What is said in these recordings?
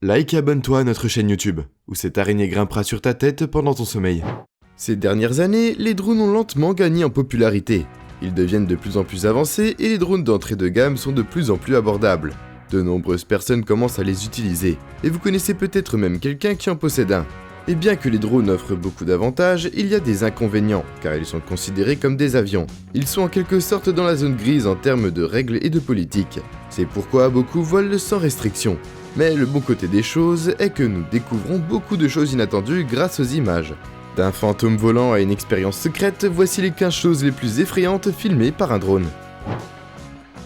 Like et abonne-toi à notre chaîne YouTube, où cette araignée grimpera sur ta tête pendant ton sommeil. Ces dernières années, les drones ont lentement gagné en popularité. Ils deviennent de plus en plus avancés et les drones d'entrée de gamme sont de plus en plus abordables. De nombreuses personnes commencent à les utiliser, et vous connaissez peut-être même quelqu'un qui en possède un. Et bien que les drones offrent beaucoup d'avantages, il y a des inconvénients, car ils sont considérés comme des avions. Ils sont en quelque sorte dans la zone grise en termes de règles et de politique. C'est pourquoi beaucoup volent sans restriction. Mais le bon côté des choses est que nous découvrons beaucoup de choses inattendues grâce aux images. D'un fantôme volant à une expérience secrète, voici les 15 choses les plus effrayantes filmées par un drone.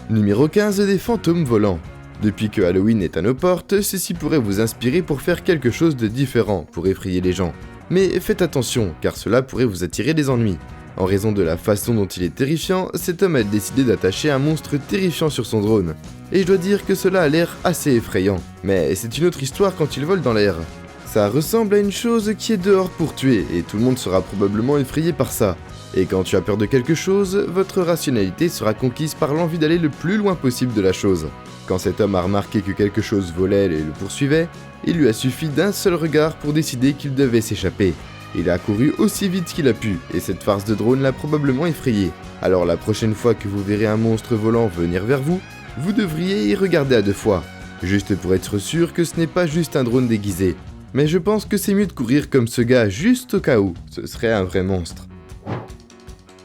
Numéro 15 des fantômes volants. Depuis que Halloween est à nos portes, ceci pourrait vous inspirer pour faire quelque chose de différent pour effrayer les gens. Mais faites attention, car cela pourrait vous attirer des ennuis. En raison de la façon dont il est terrifiant, cet homme a décidé d'attacher un monstre terrifiant sur son drone. Et je dois dire que cela a l'air assez effrayant. Mais c'est une autre histoire quand il vole dans l'air. Ça ressemble à une chose qui est dehors pour tuer, et tout le monde sera probablement effrayé par ça. Et quand tu as peur de quelque chose, votre rationalité sera conquise par l'envie d'aller le plus loin possible de la chose. Quand cet homme a remarqué que quelque chose volait et le poursuivait, il lui a suffi d'un seul regard pour décider qu'il devait s'échapper. Il a couru aussi vite qu'il a pu, et cette farce de drone l'a probablement effrayé. Alors la prochaine fois que vous verrez un monstre volant venir vers vous, vous devriez y regarder à deux fois, juste pour être sûr que ce n'est pas juste un drone déguisé. Mais je pense que c'est mieux de courir comme ce gars juste au cas où, ce serait un vrai monstre.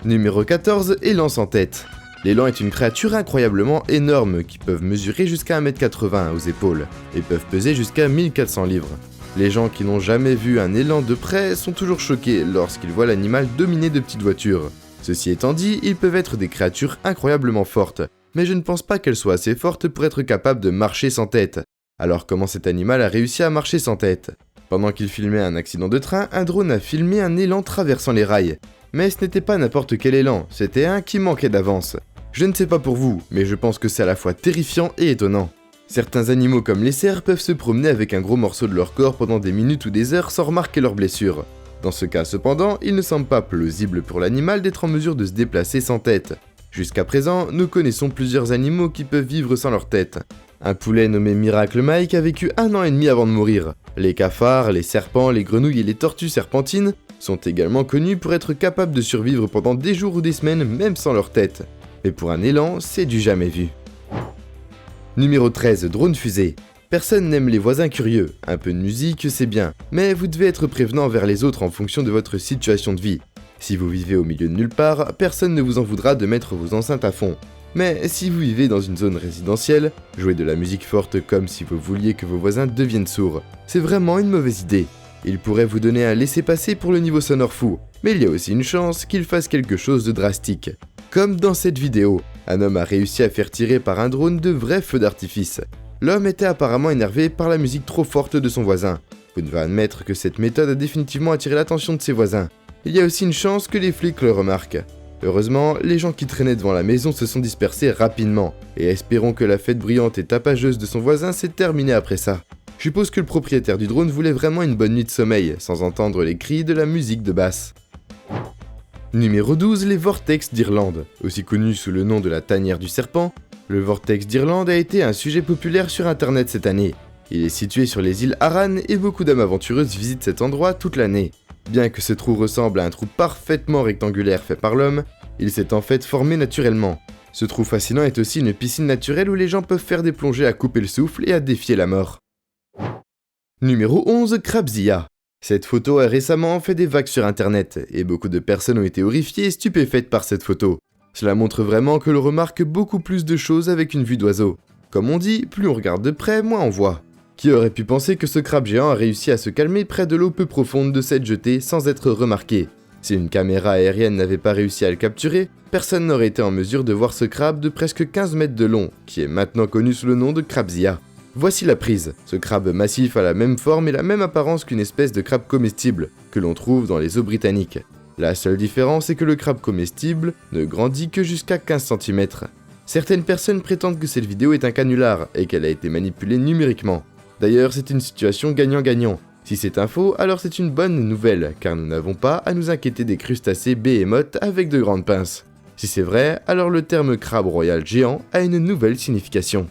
Numéro 14, élan sans tête. L'élan est une créature incroyablement énorme qui peuvent mesurer jusqu'à 1m80 aux épaules et peuvent peser jusqu'à 1400 livres. Les gens qui n'ont jamais vu un élan de près sont toujours choqués lorsqu'ils voient l'animal dominé de petites voitures. Ceci étant dit, ils peuvent être des créatures incroyablement fortes, mais je ne pense pas qu'elles soient assez fortes pour être capables de marcher sans tête. Alors comment cet animal a réussi à marcher sans tête ? Pendant qu'il filmait un accident de train, un drone a filmé un élan traversant les rails. Mais ce n'était pas n'importe quel élan, c'était un qui manquait d'avance. Je ne sais pas pour vous, mais je pense que c'est à la fois terrifiant et étonnant. Certains animaux comme les cerfs peuvent se promener avec un gros morceau de leur corps pendant des minutes ou des heures sans remarquer leurs blessures. Dans ce cas cependant, il ne semble pas plausible pour l'animal d'être en mesure de se déplacer sans tête. Jusqu'à présent, nous connaissons plusieurs animaux qui peuvent vivre sans leur tête. Un poulet nommé Miracle Mike a vécu 1 an et demi avant de mourir. Les cafards, les serpents, les grenouilles et les tortues serpentines sont également connus pour être capables de survivre pendant des jours ou des semaines même sans leur tête. Mais pour un élan, c'est du jamais vu. Numéro 13, drone fusée. Personne n'aime les voisins curieux, un peu de musique c'est bien, mais vous devez être prévenant vers les autres en fonction de votre situation de vie. Si vous vivez au milieu de nulle part, personne ne vous en voudra de mettre vos enceintes à fond. Mais si vous vivez dans une zone résidentielle, jouez de la musique forte comme si vous vouliez que vos voisins deviennent sourds. C'est vraiment une mauvaise idée. Il pourrait vous donner un laissez-passer pour le niveau sonore fou, mais il y a aussi une chance qu'il fasse quelque chose de drastique. Comme dans cette vidéo, un homme a réussi à faire tirer par un drone de vrais feux d'artifice. L'homme était apparemment énervé par la musique trop forte de son voisin. Vous devez admettre que cette méthode a définitivement attiré l'attention de ses voisins. Il y a aussi une chance que les flics le remarquent. Heureusement, les gens qui traînaient devant la maison se sont dispersés rapidement, et espérons que la fête bruyante et tapageuse de son voisin s'est terminée après ça. Je suppose que le propriétaire du drone voulait vraiment une bonne nuit de sommeil, sans entendre les cris de la musique de basse. Numéro 12, les vortex d'Irlande. Aussi connu sous le nom de la tanière du serpent, le vortex d'Irlande a été un sujet populaire sur internet cette année. Il est situé sur les îles Aran et beaucoup d'âmes aventureuses visitent cet endroit toute l'année. Bien que ce trou ressemble à un trou parfaitement rectangulaire fait par l'homme, il s'est en fait formé naturellement. Ce trou fascinant est aussi une piscine naturelle où les gens peuvent faire des plongées à couper le souffle et à défier la mort. Numéro 11, Crabzilla. Cette photo a récemment fait des vagues sur internet, et beaucoup de personnes ont été horrifiées et stupéfaites par cette photo. Cela montre vraiment que l'on remarque beaucoup plus de choses avec une vue d'oiseau. Comme on dit, plus on regarde de près, moins on voit. Qui aurait pu penser que ce crabe géant a réussi à se calmer près de l'eau peu profonde de cette jetée sans être remarqué? Si une caméra aérienne n'avait pas réussi à le capturer, personne n'aurait été en mesure de voir ce crabe de presque 15 mètres de long, qui est maintenant connu sous le nom de Crabzilla. Voici la prise. Ce crabe massif a la même forme et la même apparence qu'une espèce de crabe comestible, que l'on trouve dans les eaux britanniques. La seule différence est que le crabe comestible ne grandit que jusqu'à 15 cm. Certaines personnes prétendent que cette vidéo est un canular et qu'elle a été manipulée numériquement. D'ailleurs, c'est une situation gagnant-gagnant. Si c'est un faux, alors c'est une bonne nouvelle, car nous n'avons pas à nous inquiéter des crustacés behemoths avec de grandes pinces. Si c'est vrai, alors le terme crabe royal géant a une nouvelle signification.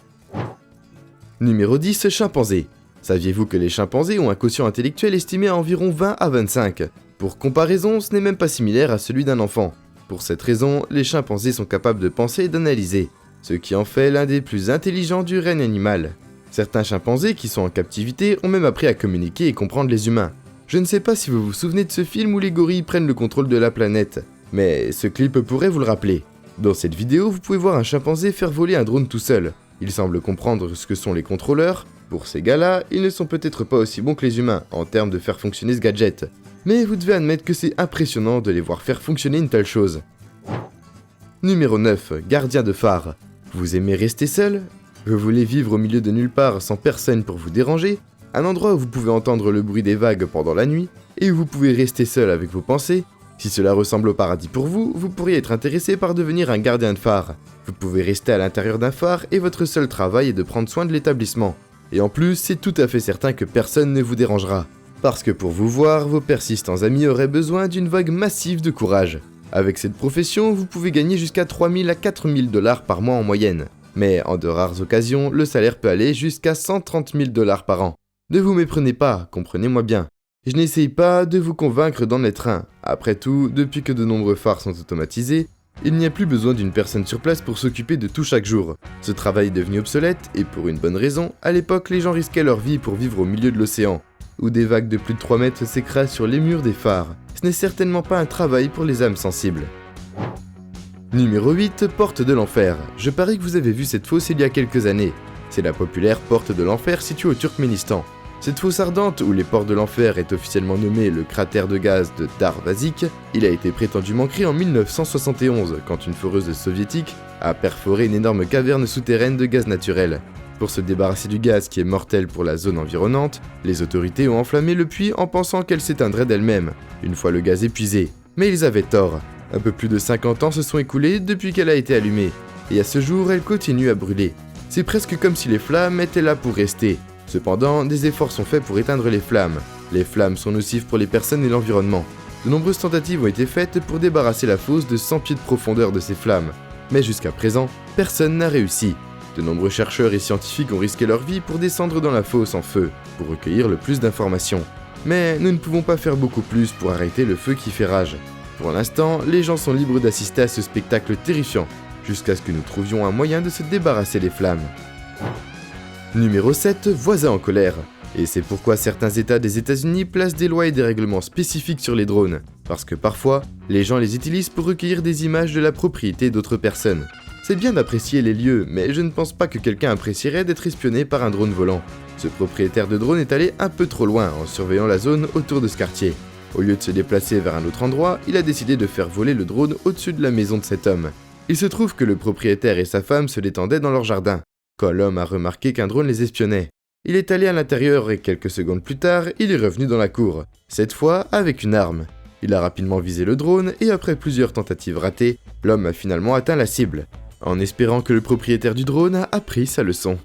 Numéro 10, chimpanzé. Saviez-vous que les chimpanzés ont un quotient intellectuel estimé à environ 20 à 25 ? Pour comparaison, ce n'est même pas similaire à celui d'un enfant. Pour cette raison, les chimpanzés sont capables de penser et d'analyser, ce qui en fait l'un des plus intelligents du règne animal. Certains chimpanzés qui sont en captivité ont même appris à communiquer et comprendre les humains. Je ne sais pas si vous vous souvenez de ce film où les gorilles prennent le contrôle de la planète, mais ce clip pourrait vous le rappeler. Dans cette vidéo, vous pouvez voir un chimpanzé faire voler un drone tout seul. Il semble comprendre ce que sont les contrôleurs. Pour ces gars-là, ils ne sont peut-être pas aussi bons que les humains en termes de faire fonctionner ce gadget. Mais vous devez admettre que c'est impressionnant de les voir faire fonctionner une telle chose. Numéro 9. Gardien de phare. Vous aimez rester seul ? Vous voulez vivre au milieu de nulle part sans personne pour vous déranger ? Un endroit où vous pouvez entendre le bruit des vagues pendant la nuit et où vous pouvez rester seul avec vos pensées ? Si cela ressemble au paradis pour vous, vous pourriez être intéressé par devenir un gardien de phare. Vous pouvez rester à l'intérieur d'un phare et votre seul travail est de prendre soin de l'établissement. Et en plus, c'est tout à fait certain que personne ne vous dérangera. Parce que pour vous voir, vos persistants amis auraient besoin d'une vague massive de courage. Avec cette profession, vous pouvez gagner jusqu'à 3 000 à 4 000 $ par mois en moyenne. Mais en de rares occasions, le salaire peut aller jusqu'à 130 000 $ par an. Ne vous méprenez pas, comprenez-moi bien. Je n'essaye pas de vous convaincre d'en être un. Après tout, depuis que de nombreux phares sont automatisés, il n'y a plus besoin d'une personne sur place pour s'occuper de tout chaque jour. Ce travail est devenu obsolète, et pour une bonne raison, à l'époque les gens risquaient leur vie pour vivre au milieu de l'océan, où des vagues de plus de 3 mètres s'écrasent sur les murs des phares. Ce n'est certainement pas un travail pour les âmes sensibles. Numéro 8, Porte de l'Enfer. Je parie que vous avez vu cette fosse il y a quelques années. C'est la populaire Porte de l'Enfer située au Turkménistan. Cette fosse ardente, où les portes de l'enfer est officiellement nommée le cratère de gaz de Darvazik, il a été prétendument créé en 1971, quand une foreuse soviétique a perforé une énorme caverne souterraine de gaz naturel. Pour se débarrasser du gaz qui est mortel pour la zone environnante, les autorités ont enflammé le puits en pensant qu'elle s'éteindrait d'elle-même, une fois le gaz épuisé. Mais ils avaient tort. Un peu plus de 50 ans se sont écoulés depuis qu'elle a été allumée, et à ce jour elle continue à brûler. C'est presque comme si les flammes étaient là pour rester. Cependant, des efforts sont faits pour éteindre les flammes. Les flammes sont nocives pour les personnes et l'environnement. De nombreuses tentatives ont été faites pour débarrasser la fosse de 100 pieds de profondeur de ces flammes. Mais jusqu'à présent, personne n'a réussi. De nombreux chercheurs et scientifiques ont risqué leur vie pour descendre dans la fosse en feu, pour recueillir le plus d'informations. Mais nous ne pouvons pas faire beaucoup plus pour arrêter le feu qui fait rage. Pour l'instant, les gens sont libres d'assister à ce spectacle terrifiant, jusqu'à ce que nous trouvions un moyen de se débarrasser des flammes. Numéro 7, voisins en colère. Et c'est pourquoi certains États des États-Unis placent des lois et des règlements spécifiques sur les drones. Parce que parfois, les gens les utilisent pour recueillir des images de la propriété d'autres personnes. C'est bien d'apprécier les lieux, mais je ne pense pas que quelqu'un apprécierait d'être espionné par un drone volant. Ce propriétaire de drone est allé un peu trop loin en surveillant la zone autour de ce quartier. Au lieu de se déplacer vers un autre endroit, il a décidé de faire voler le drone au-dessus de la maison de cet homme. Il se trouve que le propriétaire et sa femme se détendaient dans leur jardin, quand l'homme a remarqué qu'un drone les espionnait. Il est allé à l'intérieur et quelques secondes plus tard, il est revenu dans la cour, cette fois avec une arme. Il a rapidement visé le drone et après plusieurs tentatives ratées, l'homme a finalement atteint la cible, en espérant que le propriétaire du drone a appris sa leçon.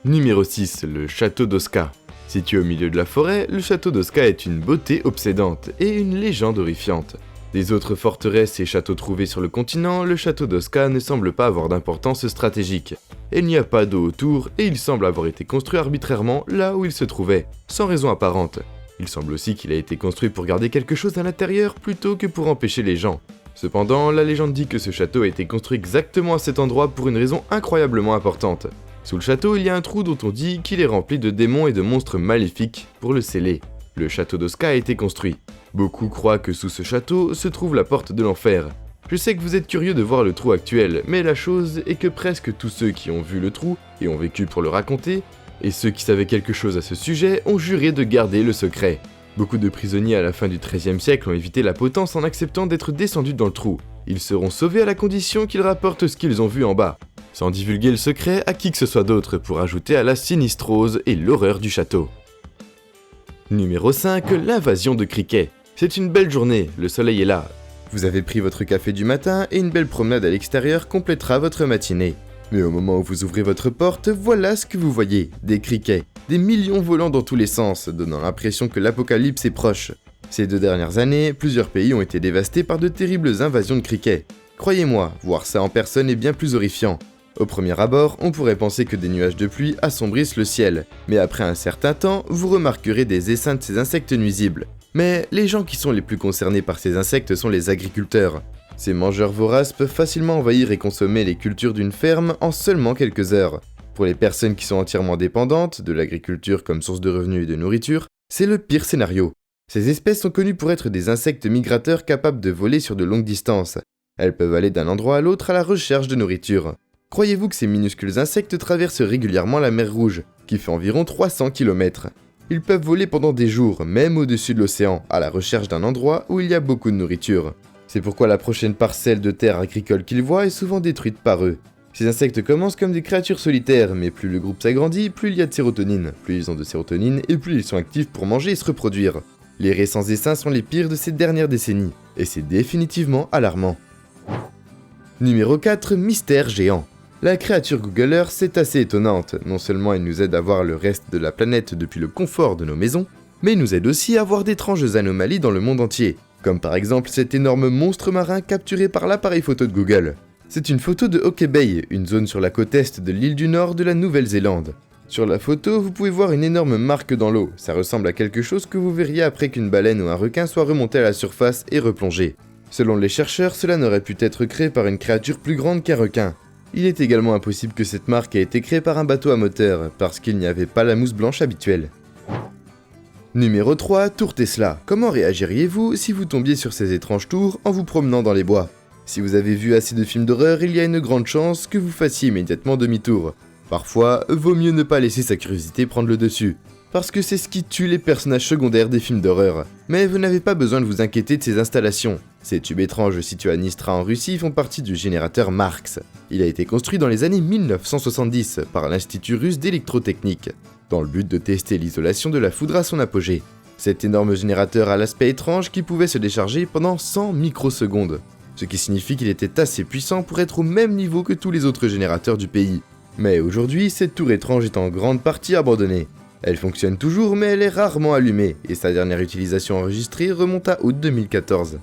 Numéro 6, le château d'Osca. Situé au milieu de la forêt, le château d'Osca est une beauté obsédante et une légende horrifiante. Des autres forteresses et châteaux trouvés sur le continent, le château d'Osca ne semble pas avoir d'importance stratégique. Il n'y a pas d'eau autour et il semble avoir été construit arbitrairement là où il se trouvait, sans raison apparente. Il semble aussi qu'il a été construit pour garder quelque chose à l'intérieur plutôt que pour empêcher les gens. Cependant, la légende dit que ce château a été construit exactement à cet endroit pour une raison incroyablement importante. Sous le château, il y a un trou dont on dit qu'il est rempli de démons et de monstres maléfiques pour le sceller. Le château d'Osca a été construit. Beaucoup croient que sous ce château se trouve la porte de l'enfer. Je sais que vous êtes curieux de voir le trou actuel, mais la chose est que presque tous ceux qui ont vu le trou et ont vécu pour le raconter, et ceux qui savaient quelque chose à ce sujet ont juré de garder le secret. Beaucoup de prisonniers à la fin du XIIIe siècle ont évité la potence en acceptant d'être descendus dans le trou. Ils seront sauvés à la condition qu'ils rapportent ce qu'ils ont vu en bas, sans divulguer le secret à qui que ce soit d'autre pour ajouter à la sinistrose et l'horreur du château. Numéro 5, l'invasion de criquets. C'est une belle journée, le soleil est là. Vous avez pris votre café du matin et une belle promenade à l'extérieur complétera votre matinée. Mais au moment où vous ouvrez votre porte, voilà ce que vous voyez, des criquets. Des millions volant dans tous les sens, donnant l'impression que l'apocalypse est proche. Ces 2 dernières années, plusieurs pays ont été dévastés par de terribles invasions de criquets. Croyez-moi, voir ça en personne est bien plus horrifiant. Au premier abord, on pourrait penser que des nuages de pluie assombrissent le ciel, mais après un certain temps, vous remarquerez des essaims de ces insectes nuisibles. Mais les gens qui sont les plus concernés par ces insectes sont les agriculteurs. Ces mangeurs voraces peuvent facilement envahir et consommer les cultures d'une ferme en seulement quelques heures. Pour les personnes qui sont entièrement dépendantes de l'agriculture comme source de revenus et de nourriture, c'est le pire scénario. Ces espèces sont connues pour être des insectes migrateurs capables de voler sur de longues distances. Elles peuvent aller d'un endroit à l'autre à la recherche de nourriture. Croyez-vous que ces minuscules insectes traversent régulièrement la mer Rouge, qui fait environ 300 km. Ils peuvent voler pendant des jours, même au-dessus de l'océan, à la recherche d'un endroit où il y a beaucoup de nourriture. C'est pourquoi la prochaine parcelle de terre agricole qu'ils voient est souvent détruite par eux. Ces insectes commencent comme des créatures solitaires, mais plus le groupe s'agrandit, plus il y a de sérotonine. Plus ils ont de sérotonine, et plus ils sont actifs pour manger et se reproduire. Les récents essaims sont les pires de ces dernières décennies, et c'est définitivement alarmant. Numéro 4, mystère géant. La créature Google Earth est assez étonnante, non seulement elle nous aide à voir le reste de la planète depuis le confort de nos maisons, mais elle nous aide aussi à voir d'étranges anomalies dans le monde entier, comme par exemple cet énorme monstre marin capturé par l'appareil photo de Google. C'est une photo de Hawke's Bay, une zone sur la côte est de l'île du Nord de la Nouvelle-Zélande. Sur la photo, vous pouvez voir une énorme marque dans l'eau, ça ressemble à quelque chose que vous verriez après qu'une baleine ou un requin soit remonté à la surface et replongé. Selon les chercheurs, cela n'aurait pu être créé par une créature plus grande qu'un requin. Il est également impossible que cette marque ait été créée par un bateau à moteur, parce qu'il n'y avait pas la mousse blanche habituelle. Numéro 3, tour Tesla. Comment réagiriez-vous si vous tombiez sur ces étranges tours en vous promenant dans les bois? Si vous avez vu assez de films d'horreur, il y a une grande chance que vous fassiez immédiatement demi-tour. Parfois, vaut mieux ne pas laisser sa curiosité prendre le dessus, parce que c'est ce qui tue les personnages secondaires des films d'horreur. Mais vous n'avez pas besoin de vous inquiéter de ces installations. Ces tubes étranges situés à Nistra en Russie font partie du générateur Marx. Il a été construit dans les années 1970 par l'Institut russe d'électrotechnique, dans le but de tester l'isolation de la foudre à son apogée. Cet énorme générateur a l'aspect étrange qui pouvait se décharger pendant 100 microsecondes, ce qui signifie qu'il était assez puissant pour être au même niveau que tous les autres générateurs du pays. Mais aujourd'hui, cette tour étrange est en grande partie abandonnée. Elle fonctionne toujours, mais elle est rarement allumée, et sa dernière utilisation enregistrée remonte à août 2014.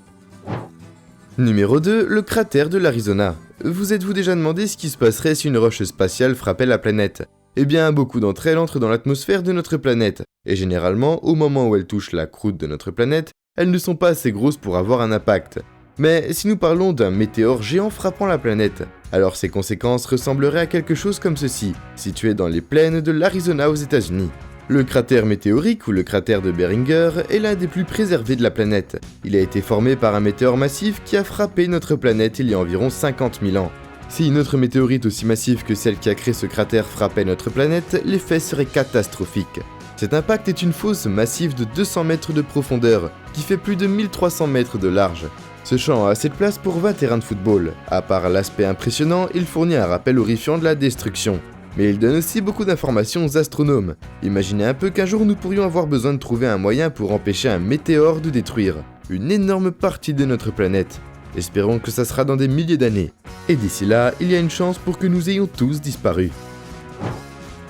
Numéro 2, le cratère de l'Arizona. Vous êtes-vous déjà demandé ce qui se passerait si une roche spatiale frappait la planète? Eh bien, beaucoup d'entre elles entrent dans l'atmosphère de notre planète, et généralement, au moment où elles touchent la croûte de notre planète, elles ne sont pas assez grosses pour avoir un impact. Mais si nous parlons d'un météore géant frappant la planète, alors ses conséquences ressembleraient à quelque chose comme ceci, situé dans les plaines de l'Arizona aux États-Unis. Le cratère météorique, ou le cratère de Behringer, est l'un des plus préservés de la planète. Il a été formé par un météore massif qui a frappé notre planète il y a environ 50 000 ans. Si une autre météorite aussi massive que celle qui a créé ce cratère frappait notre planète, l'effet serait catastrophique. Cet impact est une fosse massive de 200 mètres de profondeur, qui fait plus de 1300 mètres de large. Ce champ a assez de place pour 20 terrains de football. À part l'aspect impressionnant, il fournit un rappel horrifiant de la destruction. Mais il donne aussi beaucoup d'informations aux astronomes. Imaginez un peu qu'un jour nous pourrions avoir besoin de trouver un moyen pour empêcher un météore de détruire une énorme partie de notre planète. Espérons que ça sera dans des milliers d'années. Et d'ici là, il y a une chance pour que nous ayons tous disparu.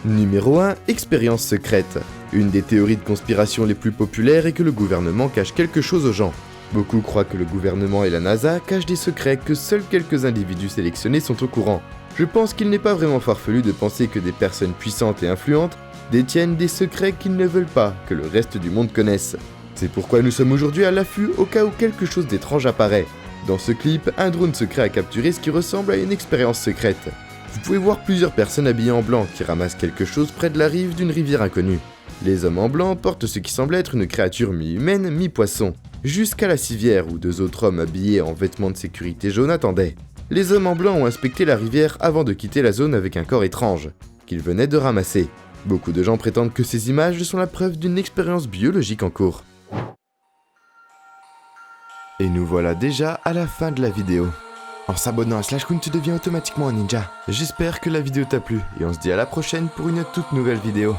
Numéro 1, expérience secrète. Une des théories de conspiration les plus populaires est que le gouvernement cache quelque chose aux gens. Beaucoup croient que le gouvernement et la NASA cachent des secrets que seuls quelques individus sélectionnés sont au courant. Je pense qu'il n'est pas vraiment farfelu de penser que des personnes puissantes et influentes détiennent des secrets qu'ils ne veulent pas que le reste du monde connaisse. C'est pourquoi nous sommes aujourd'hui à l'affût au cas où quelque chose d'étrange apparaît. Dans ce clip, un drone secret a capturé ce qui ressemble à une expérience secrète. Vous pouvez voir plusieurs personnes habillées en blanc qui ramassent quelque chose près de la rive d'une rivière inconnue. Les hommes en blanc portent ce qui semble être une créature mi-humaine, mi-poisson, jusqu'à la civière où deux autres hommes habillés en vêtements de sécurité jaunes attendaient. Les hommes en blanc ont inspecté la rivière avant de quitter la zone avec un corps étrange, qu'ils venaient de ramasser. Beaucoup de gens prétendent que ces images sont la preuve d'une expérience biologique en cours. Et nous voilà déjà à la fin de la vidéo. En s'abonnant à SlashCoon, tu deviens automatiquement un ninja. J'espère que la vidéo t'a plu, et on se dit à la prochaine pour une toute nouvelle vidéo.